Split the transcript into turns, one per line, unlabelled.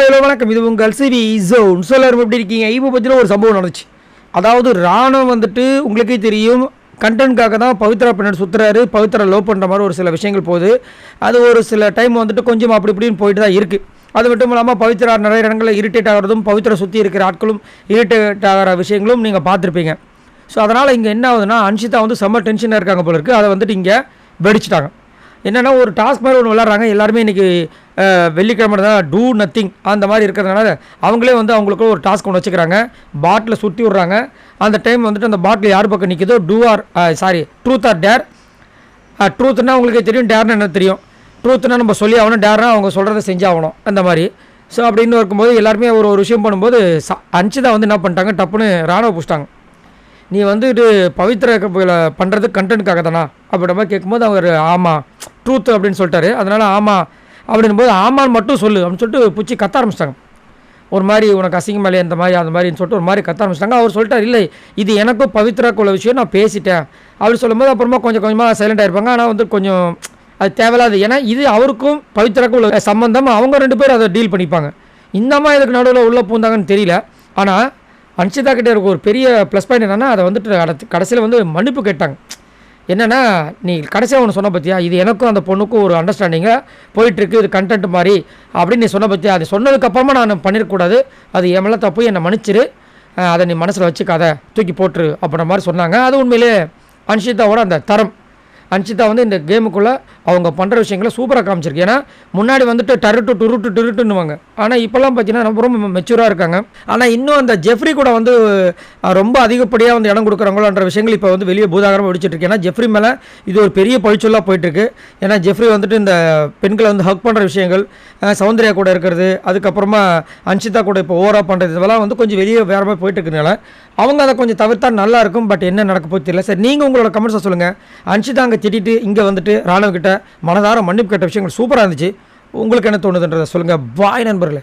Hello வணக்கம். இது உங்கள் சிவி ஜோன். எல்லாரும் எப்படி இருக்கீங்க? இப்போ பற்றின ஒரு சம்பவம் நடந்துச்சு. அதாவது ராணுவம் வந்துட்டு உங்களுக்கே தெரியும், கண்டென்ட்காக தான் பவித்ரா பின்னாடி சுற்றுறாரு. பவித்ரா லவ் பண்ணுற மாதிரி ஒரு சில விஷயங்கள் போகுது. அது ஒரு சில டைம் வந்துட்டு கொஞ்சம் அப்படி இப்படின்னு போயிட்டு தான் இருக்குது. அது மட்டும் இல்லாமல் பவித்ரா நிறைய இடங்களில் இரிட்டேட் ஆகிறதும், பவித்ரா சுற்றி இருக்கிற ஆட்களும் இரிட்டேட் ஆகிற விஷயங்களும் நீங்கள் பார்த்துருப்பீங்க. ஸோ அதனால் இங்கே என்ன ஆகுதுன்னா, அன்ஷிதா வந்து செம்ம டென்ஷனாக இருக்காங்க போல இருக்குது. அதை வந்துட்டு இங்கே வெடிச்சிட்டாங்க. என்னென்னா, ஒரு டாஸ்க் மாதிரி ஒன்று விளாட்றாங்க. எல்லாருமே இன்றைக்கி வெள்ளிக்கிழமை தான் டூ நத்திங் அந்த மாதிரி இருக்கிறதுனால அவங்களே வந்து அவங்களுக்குள்ள ஒரு டாஸ்க் ஒன்று வச்சுக்கிறாங்க. பாட்டில் சுற்றி விட்றாங்க. அந்த டைம் வந்துட்டு அந்த பாட்டில் யார் பக்கம் நிற்கிதோ ட்ரூத் ஆர் டேர். ட்ரூத்னா உங்களுக்கே தெரியும், டேர்னு என்ன தெரியும். ட்ரூத்னா நம்ம சொல்லி ஆகணும், டேர்னா அவங்க சொல்கிறத செஞ்சாகணும் அந்த மாதிரி. ஸோ அப்படின்னு இருக்கும்போது எல்லாருமே ஒரு விஷயம் பண்ணும்போது அன்ஷிதா வந்து என்ன பண்ணிட்டாங்க, டப்புன்னு ராணுவ பிடிச்சிட்டாங்க. நீ வந்துட்டு பவித்ரா பண்ணுறது கண்டென்ட்காக தானா அப்படின்ற மாதிரி கேட்கும்போது அவர் ஆமாம் ட்ரூத் அப்படின்னு சொல்லிட்டாரு. அதனால் ஆமாம் அப்படின்போது ஆமான்னு மட்டும் சொல்லு அப்படின்னு சொல்லிட்டு பிடிச்சி கத்த ஆரம்பிச்சிட்டாங்க. ஒரு மாதிரி உனக்கு அசிங்கம் மேலே அந்த மாதிரின்னு சொல்லிட்டு ஒரு மாதிரி கத்த ஆரம்பிச்சிட்டாங்க. அவர் சொல்லிட்டார், இல்லை இது எனக்கும் பவித்ராக்குள்ள விஷயம், நான் பேசிட்டேன் அப்படின்னு சொல்லும்போது அப்புறமா கொஞ்சம் கொஞ்சமாக சைலண்ட் ஆகிருப்பாங்க. ஆனால் வந்து கொஞ்சம் அது தேவையில்லாது. ஏன்னா இது அவருக்கும் பவித்ராக்கும் உள்ள சம்பந்தம், அவங்க ரெண்டு பேரும் அதை டீல் பண்ணிப்பாங்க. இந்த மாதிரி இதுக்கு நடுவில் உள்ளே பூந்தாங்கன்னு தெரியல. ஆனால் அன்ஷிதா கிட்டே இருக்க ஒரு பெரிய ப்ளஸ் பாயிண்ட் என்னென்னா, அதை வந்துட்டு கடைசியில் வந்து மன்னிப்பு கேட்டாங்க. என்னென்னா, நீ கடைசியாக ஒன்று சொன்ன பற்றியா, இது எனக்கும் அந்த பொண்ணுக்கும் ஒரு அண்டர்ஸ்டாண்டிங்காக போயிட்டுருக்கு, இது கண்டென்ட் மாதிரி அப்படின்னு நீ சொன்ன பற்றியா, அது சொன்னதுக்கப்புறமா நான் பண்ணிடக்கூடாது, அது என் மேலே தப்பு, என்னை மன்னிச்சிரு, அதை நீ மனசில் வச்சுக்காத, தூக்கி போட்டுரு அப்படின்ற மாதிரி சொன்னாங்க. அது உண்மையிலே அன்ஷிதாவோட அந்த தரம். அன்ஷிதா வந்து இந்த கேமுக்குள்ளே அவங்க பண்ணுற விஷயங்களை சூப்பராக காமிச்சிருக்கு. ஏன்னா முன்னாடி வந்துட்டு டருட்டுன்னுவாங்க. ஆனால் இப்போல்லாம் பார்த்தீங்கன்னா ரொம்ப ரொம்ப மெச்சூராக இருக்காங்க. ஆனால் இன்னும் அந்த ஜெஃப்ரி கூட வந்து ரொம்ப அதிகப்படியாக வந்து இடம் கொடுக்குறாங்களோன்ற விஷயங்கள் இப்போ வந்து வெளியே பூதாகரமாக வெடிச்சிட்ருக்கு. ஏன்னா ஜெஃப்ரி மேலே இது ஒரு பெரிய பழிச்சொல்லாக போயிட்டுருக்கு. ஏன்னா ஜெஃப்ரி வந்துட்டு இந்த பெண்களை வந்து ஹக் பண்ணுற விஷயங்கள், சௌந்தர்யா கூட இருக்கிறது, அதுக்கப்புறமா அன்ஷிதா கூட இப்போ ஓவராக பண்ணுறது, இதெல்லாம் வந்து கொஞ்சம் வெளியே வேறு மாதிரி போயிட்டுருக்கனால அவங்க அதை கொஞ்சம் தவிர்த்தா நல்லாயிருக்கும். பட் என்ன நடக்க போய் தெரியல. சரி, நீங்கள் உங்களோட கமெண்ட்ஸை சொல்லுங்கள். அன்ஷிதா அங்கே திட்டிட்டு இங்கே வந்துட்டு ராணுவ கிட்ட மனதார மன்னிப்பு கேட்ட விஷயங்கள் சூப்பராக இருந்துச்சு. உங்களுக்கு என்ன தோணுதுன்றதை சொல்லுங்கள். பாய் நண்பர்களே.